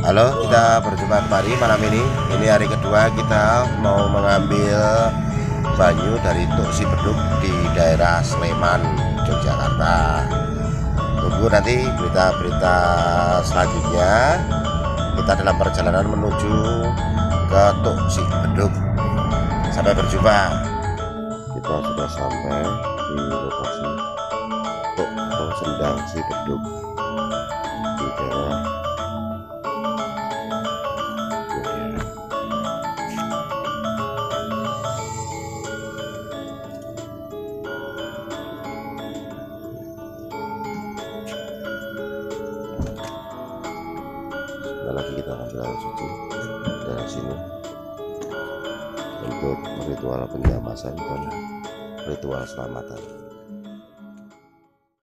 Halo, kita berjumpa kembali malam ini. Ini hari kedua kita mau mengambil banyu dari sibedug di daerah Sleman, Yogyakarta. Tunggu nanti berita-berita selanjutnya. Kita dalam perjalanan menuju ke sibedug. Sampai berjumpa. Kita sudah sampai di lokasi atau sendang sibedug di daerah lagi. Kita ambil air suci dari sini untuk ritual penjamasan dan ritual selamatan.